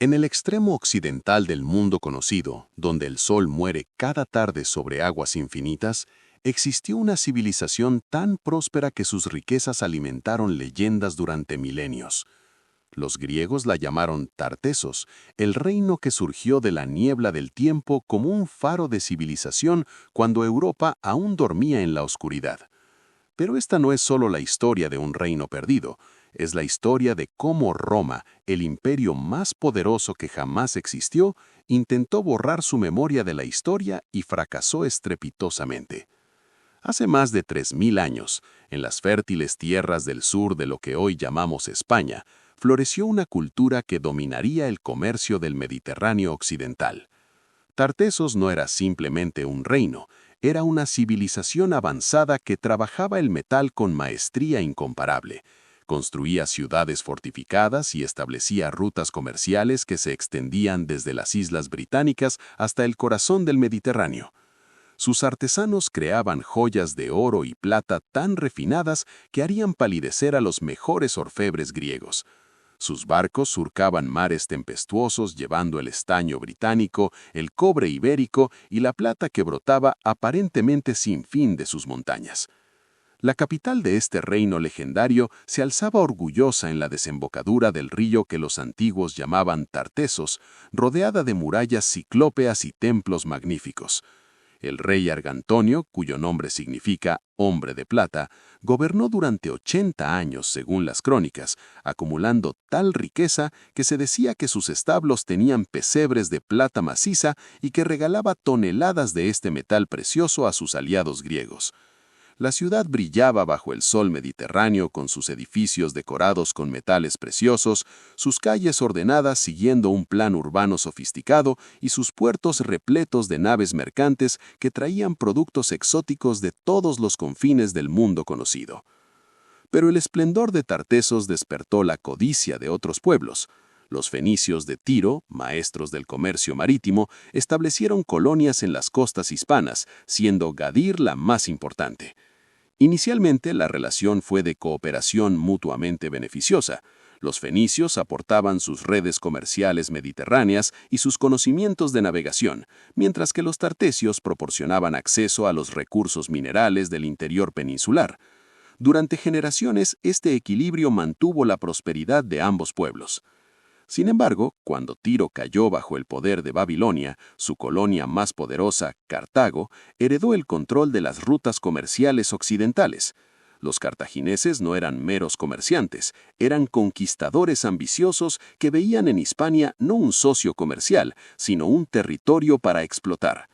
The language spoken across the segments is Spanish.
En el extremo occidental del mundo conocido, donde el sol muere cada tarde sobre aguas infinitas, existió una civilización tan próspera que sus riquezas alimentaron leyendas durante milenios. Los griegos la llamaron Tartesos, el reino que surgió de la niebla del tiempo como un faro de civilización cuando Europa aún dormía en la oscuridad. Pero esta no es solo la historia de un reino perdido, es la historia de cómo Roma, el imperio más poderoso que jamás existió, intentó borrar su memoria de la historia y fracasó estrepitosamente. Hace más de 3000 años, en las fértiles tierras del sur de lo que hoy llamamos España, floreció una cultura que dominaría el comercio del Mediterráneo occidental. Tartesos no era simplemente un reino, era una civilización avanzada que trabajaba el metal con maestría incomparable. Construía ciudades fortificadas y establecía rutas comerciales que se extendían desde las islas británicas hasta el corazón del Mediterráneo. Sus artesanos creaban joyas de oro y plata tan refinadas que harían palidecer a los mejores orfebres griegos. Sus barcos surcaban mares tempestuosos llevando el estaño británico, el cobre ibérico y la plata que brotaba aparentemente sin fin de sus montañas. La capital de este reino legendario se alzaba orgullosa en la desembocadura del río que los antiguos llamaban Tartesos, rodeada de murallas ciclópeas y templos magníficos. El rey Argantonio, cuyo nombre significa hombre de plata, gobernó durante 80 años según las crónicas, acumulando tal riqueza que se decía que sus establos tenían pesebres de plata maciza y que regalaba toneladas de este metal precioso a sus aliados griegos. La ciudad brillaba bajo el sol mediterráneo con sus edificios decorados con metales preciosos, sus calles ordenadas siguiendo un plan urbano sofisticado y sus puertos repletos de naves mercantes que traían productos exóticos de todos los confines del mundo conocido. Pero el esplendor de Tartesos despertó la codicia de otros pueblos. Los fenicios de Tiro, maestros del comercio marítimo, establecieron colonias en las costas hispanas, siendo Gadir la más importante. Inicialmente, la relación fue de cooperación mutuamente beneficiosa. Los fenicios aportaban sus redes comerciales mediterráneas y sus conocimientos de navegación, mientras que los tartesios proporcionaban acceso a los recursos minerales del interior peninsular. Durante generaciones, este equilibrio mantuvo la prosperidad de ambos pueblos. Sin embargo, cuando Tiro cayó bajo el poder de Babilonia, su colonia más poderosa, Cartago, heredó el control de las rutas comerciales occidentales. Los cartagineses no eran meros comerciantes, eran conquistadores ambiciosos que veían en Hispania no un socio comercial, sino un territorio para explotar.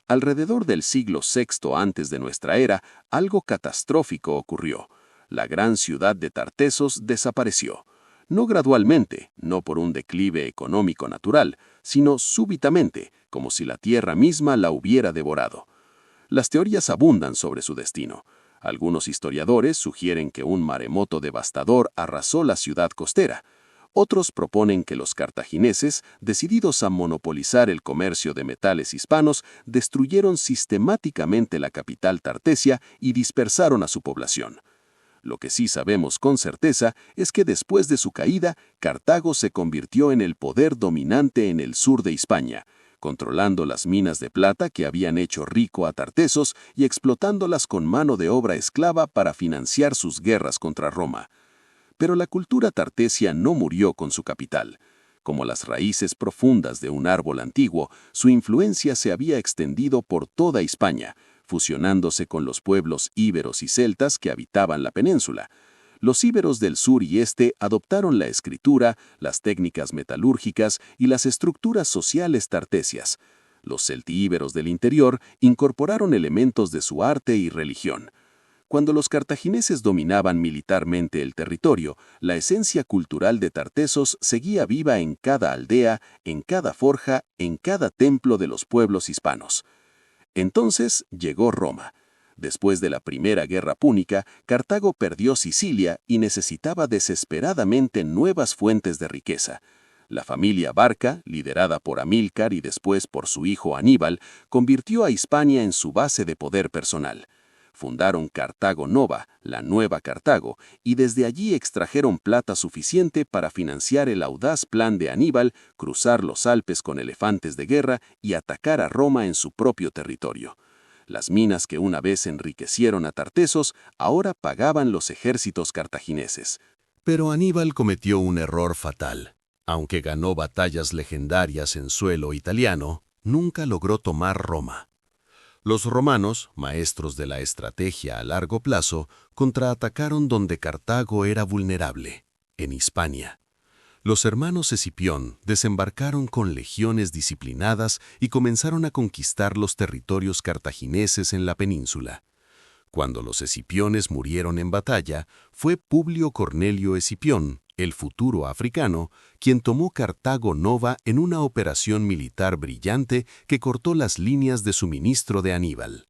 Alrededor del siglo VI antes de nuestra era, algo catastrófico ocurrió. La gran ciudad de Tartesos desapareció. No gradualmente, no por un declive económico natural, sino súbitamente, como si la tierra misma la hubiera devorado. Las teorías abundan sobre su destino. Algunos historiadores sugieren que un maremoto devastador arrasó la ciudad costera. Otros proponen que los cartagineses, decididos a monopolizar el comercio de metales hispanos, destruyeron sistemáticamente la capital tartesia y dispersaron a su población. Lo que sí sabemos con certeza es que después de su caída, Cartago se convirtió en el poder dominante en el sur de Hispania, controlando las minas de plata que habían hecho rico a Tartesos y explotándolas con mano de obra esclava para financiar sus guerras contra Roma. Pero la cultura tartesia no murió con su capital. Como las raíces profundas de un árbol antiguo, su influencia se había extendido por toda Hispania, fusionándose con los pueblos íberos y celtas que habitaban la península. Los íberos del sur y este adoptaron la escritura, las técnicas metalúrgicas y las estructuras sociales tartesias. Los celtíberos del interior incorporaron elementos de su arte y religión. Cuando los cartagineses dominaban militarmente el territorio, la esencia cultural de Tartesos seguía viva en cada aldea, en cada forja, en cada templo de los pueblos hispanos. Entonces llegó Roma. Después de la Primera Guerra Púnica, Cartago perdió Sicilia y necesitaba desesperadamente nuevas fuentes de riqueza. La familia Barca, liderada por Amílcar y después por su hijo Aníbal, convirtió a Hispania en su base de poder personal. fundaron Cartago Nova, la Nueva Cartago, y desde allí extrajeron plata suficiente para financiar el audaz plan de Aníbal, cruzar los Alpes con elefantes de guerra y atacar a Roma en su propio territorio. Las minas que una vez enriquecieron a Tartessos ahora pagaban los ejércitos cartagineses. Pero Aníbal cometió un error fatal. Aunque ganó batallas legendarias en suelo italiano, nunca logró tomar Roma. Los romanos, maestros de la estrategia a largo plazo, contraatacaron donde Cartago era vulnerable, en Hispania. Los hermanos Escipión desembarcaron con legiones disciplinadas y comenzaron a conquistar los territorios cartagineses en la península. Cuando los Escipiones murieron en batalla, fue Publio Cornelio Escipión, el futuro africano, quien tomó Cartago Nova en una operación militar brillante que cortó las líneas de suministro de Aníbal.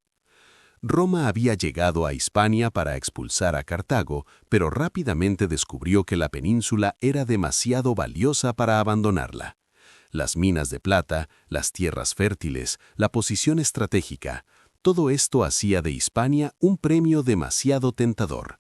Roma había llegado a Hispania para expulsar a Cartago, pero rápidamente descubrió que la península era demasiado valiosa para abandonarla. Las minas de plata, las tierras fértiles, la posición estratégica, todo esto hacía de Hispania un premio demasiado tentador.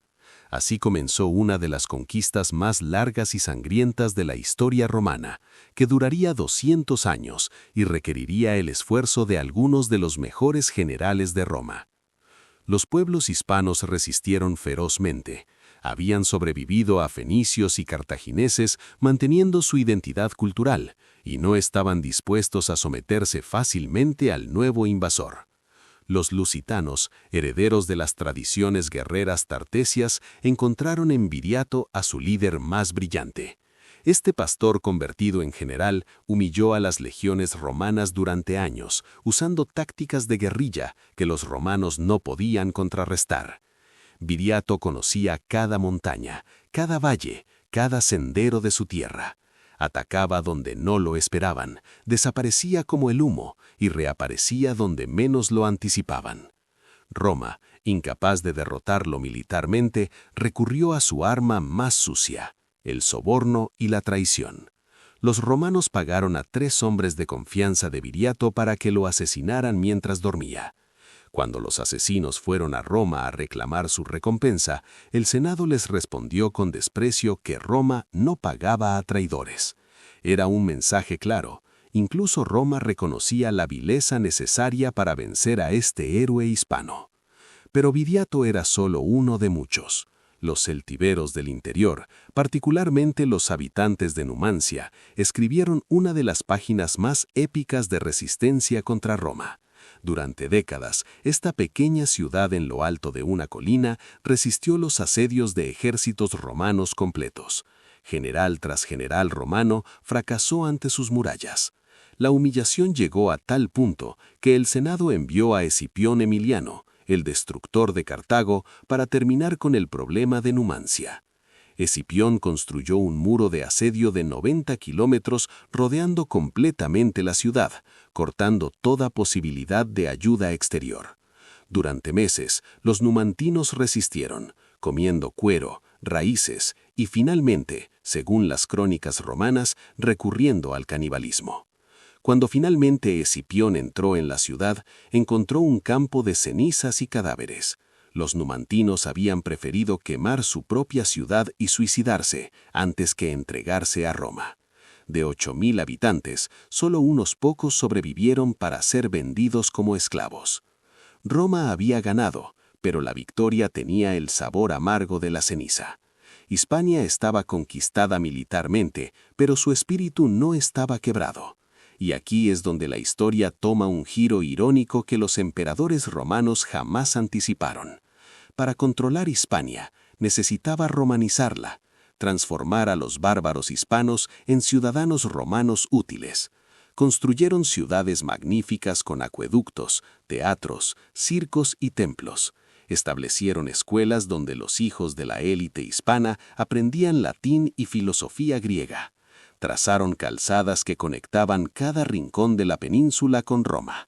Así comenzó una de las conquistas más largas y sangrientas de la historia romana, que duraría 200 años y requeriría el esfuerzo de algunos de los mejores generales de Roma. Los pueblos hispanos resistieron ferozmente. Habían sobrevivido a fenicios y cartagineses manteniendo su identidad cultural y no estaban dispuestos a someterse fácilmente al nuevo invasor. Los lusitanos, herederos de las tradiciones guerreras tartesias, encontraron en Viriato a su líder más brillante. Este pastor convertido en general humilló a las legiones romanas durante años, usando tácticas de guerrilla que los romanos no podían contrarrestar. Viriato conocía cada montaña, cada valle, cada sendero de su tierra. Atacaba donde no lo esperaban, desaparecía como el humo y reaparecía donde menos lo anticipaban. Roma, incapaz de derrotarlo militarmente, recurrió a su arma más sucia, el soborno y la traición. Los romanos pagaron a 3 hombres de confianza de Viriato para que lo asesinaran mientras dormía. Cuando los asesinos fueron a Roma a reclamar su recompensa, el Senado les respondió con desprecio que Roma no pagaba a traidores. Era un mensaje claro. Incluso Roma reconocía la vileza necesaria para vencer a este héroe hispano. Pero Viriato era solo uno de muchos. Los celtíberos del interior, particularmente los habitantes de Numancia, escribieron una de las páginas más épicas de resistencia contra Roma. Durante décadas, esta pequeña ciudad en lo alto de una colina resistió los asedios de ejércitos romanos completos. General tras general romano fracasó ante sus murallas. La humillación llegó a tal punto que el Senado envió a Escipión Emiliano, el destructor de Cartago, para terminar con el problema de Numancia. Escipión construyó un muro de asedio de 90 kilómetros rodeando completamente la ciudad, cortando toda posibilidad de ayuda exterior. Durante meses, los numantinos resistieron, comiendo cuero, raíces y finalmente, según las crónicas romanas, recurriendo al canibalismo. Cuando finalmente Escipión entró en la ciudad, encontró un campo de cenizas y cadáveres. Los numantinos habían preferido quemar su propia ciudad y suicidarse antes que entregarse a Roma. De 8.000 habitantes, solo unos pocos sobrevivieron para ser vendidos como esclavos. Roma había ganado, pero la victoria tenía el sabor amargo de la ceniza. Hispania estaba conquistada militarmente, pero su espíritu no estaba quebrado. Y aquí es donde la historia toma un giro irónico que los emperadores romanos jamás anticiparon. Para controlar Hispania, necesitaba romanizarla, transformar a los bárbaros hispanos en ciudadanos romanos útiles. Construyeron ciudades magníficas con acueductos, teatros, circos y templos. Establecieron escuelas donde los hijos de la élite hispana aprendían latín y filosofía griega. Trazaron calzadas que conectaban cada rincón de la península con Roma.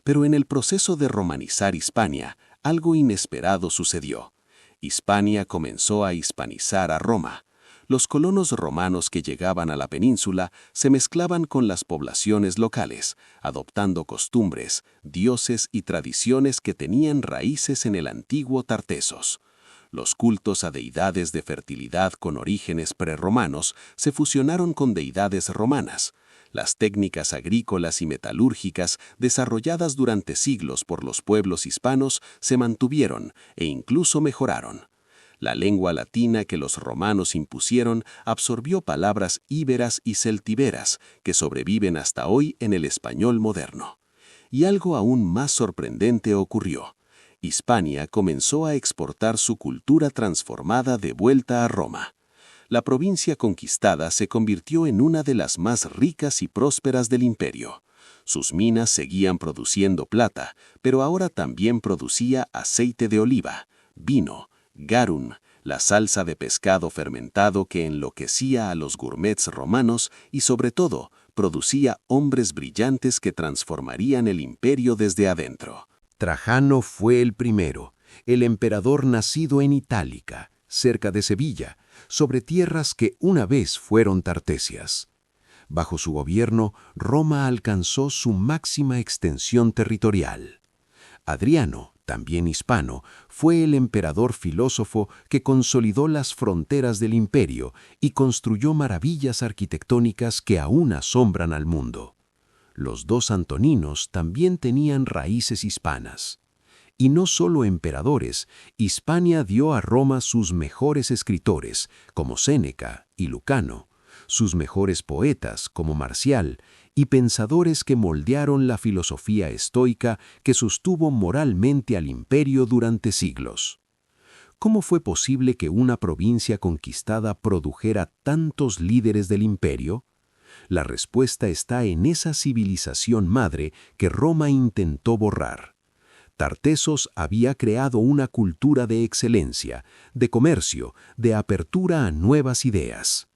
Pero en el proceso de romanizar Hispania, algo inesperado sucedió. Hispania comenzó a hispanizar a Roma. los colonos romanos que llegaban a la península se mezclaban con las poblaciones locales, adoptando costumbres, dioses y tradiciones que tenían raíces en el antiguo Tartesos. Los cultos a deidades de fertilidad con orígenes prerromanos se fusionaron con deidades romanas. Las técnicas agrícolas y metalúrgicas desarrolladas durante siglos por los pueblos hispanos se mantuvieron e incluso mejoraron. La lengua latina que los romanos impusieron absorbió palabras íberas y celtíberas que sobreviven hasta hoy en el español moderno. Y algo aún más sorprendente ocurrió. Hispania comenzó a exportar su cultura transformada de vuelta a Roma. La provincia conquistada se convirtió en una de las más ricas y prósperas del imperio. Sus minas seguían produciendo plata, pero ahora también producía aceite de oliva, vino, garum, la salsa de pescado fermentado que enloquecía a los gourmets romanos y, sobre todo, producía hombres brillantes que transformarían el imperio desde adentro. Trajano fue el primero, el emperador nacido en Itálica, cerca de Sevilla, sobre tierras que una vez fueron tartesias. Bajo su gobierno, Roma alcanzó su máxima extensión territorial. Adriano, también hispano, fue el emperador filósofo que consolidó las fronteras del imperio y construyó maravillas arquitectónicas que aún asombran al mundo. Los dos Antoninos también tenían raíces hispanas. Y no solo emperadores, Hispania dio a Roma sus mejores escritores, como Séneca y Lucano, sus mejores poetas, como Marcial, y pensadores que moldearon la filosofía estoica que sostuvo moralmente al imperio durante siglos. ¿Cómo fue posible que una provincia conquistada produjera tantos líderes del imperio? La respuesta está en esa civilización madre que Roma intentó borrar. Tartesos había creado una cultura de excelencia, de comercio, de apertura a nuevas ideas.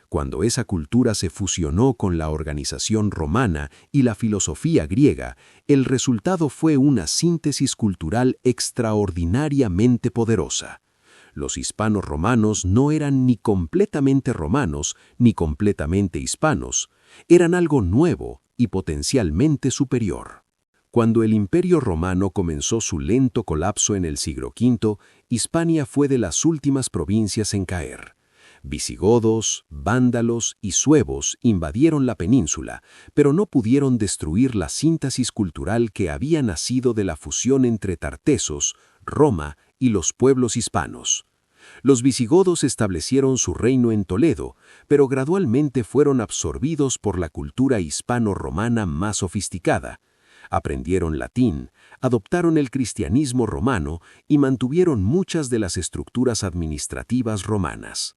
Cuando esa cultura se fusionó con la organización romana y la filosofía griega, el resultado fue una síntesis cultural extraordinariamente poderosa. Los hispanos romanos no eran ni completamente romanos ni completamente hispanos, eran algo nuevo y potencialmente superior. Cuando el Imperio Romano comenzó su lento colapso en el siglo V, Hispania fue de las últimas provincias en caer. Visigodos, vándalos y suevos invadieron la península, pero no pudieron destruir la síntesis cultural que había nacido de la fusión entre Tartesos, Roma y los pueblos hispanos. Los visigodos establecieron su reino en Toledo, pero gradualmente fueron absorbidos por la cultura hispano-romana más sofisticada. Aprendieron latín, adoptaron el cristianismo romano y mantuvieron muchas de las estructuras administrativas romanas.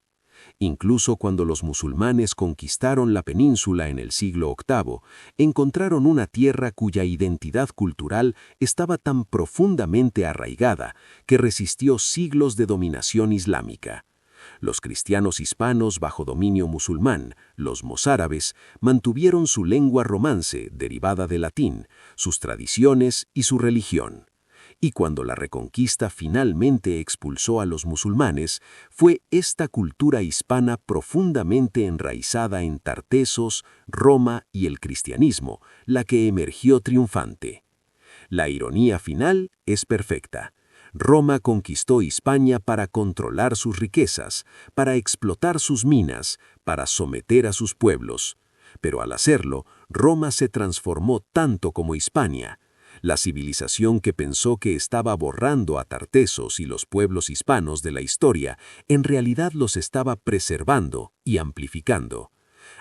Incluso cuando los musulmanes conquistaron la península en el siglo VIII, encontraron una tierra cuya identidad cultural estaba tan profundamente arraigada que resistió siglos de dominación islámica. Los cristianos hispanos bajo dominio musulmán, los mozárabes, mantuvieron su lengua romance, derivada del latín, sus tradiciones y su religión. Y cuando la Reconquista finalmente expulsó a los musulmanes, fue esta cultura hispana profundamente enraizada en Tartesos, Roma y el cristianismo la que emergió triunfante. La ironía final es perfecta. Roma conquistó Hispania para controlar sus riquezas, para explotar sus minas, para someter a sus pueblos. Pero al hacerlo, Roma se transformó tanto como Hispania. La civilización que pensó que estaba borrando a Tartesos y los pueblos hispanos de la historia, en realidad los estaba preservando y amplificando.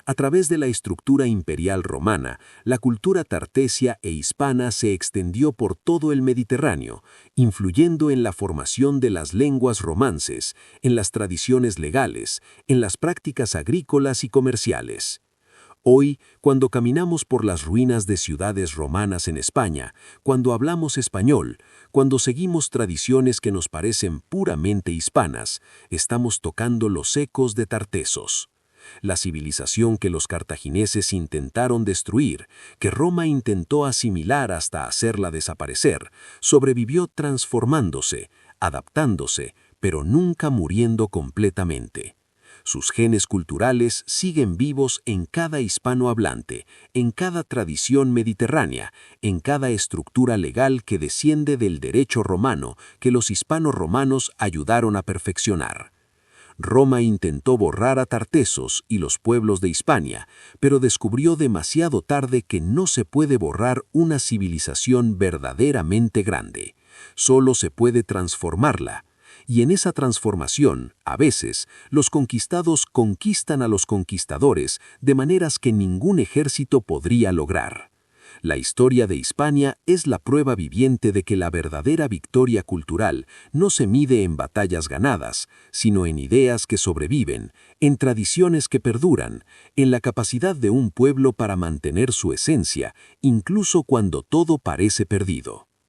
A través de la estructura imperial romana, la cultura tartesia e hispana se extendió por todo el Mediterráneo, influyendo en la formación de las lenguas romances, en las tradiciones legales, en las prácticas agrícolas y comerciales. Hoy, cuando caminamos por las ruinas de ciudades romanas en España, cuando hablamos español, cuando seguimos tradiciones que nos parecen puramente hispanas, estamos tocando los ecos de Tartesos. La civilización que los cartagineses intentaron destruir, que Roma intentó asimilar hasta hacerla desaparecer, sobrevivió transformándose, adaptándose, pero nunca muriendo completamente. Sus genes culturales siguen vivos en cada hispanohablante, en cada tradición mediterránea, en cada estructura legal que desciende del derecho romano que los hispano-romanos ayudaron a perfeccionar. Roma intentó borrar a Tartesos y los pueblos de Hispania, pero descubrió demasiado tarde que no se puede borrar una civilización verdaderamente grande. Solo se puede transformarla. Y en esa transformación, a veces, los conquistados conquistan a los conquistadores de maneras que ningún ejército podría lograr. La historia de Hispania es la prueba viviente de que la verdadera victoria cultural no se mide en batallas ganadas, sino en ideas que sobreviven, en tradiciones que perduran, en la capacidad de un pueblo para mantener su esencia, incluso cuando todo parece perdido.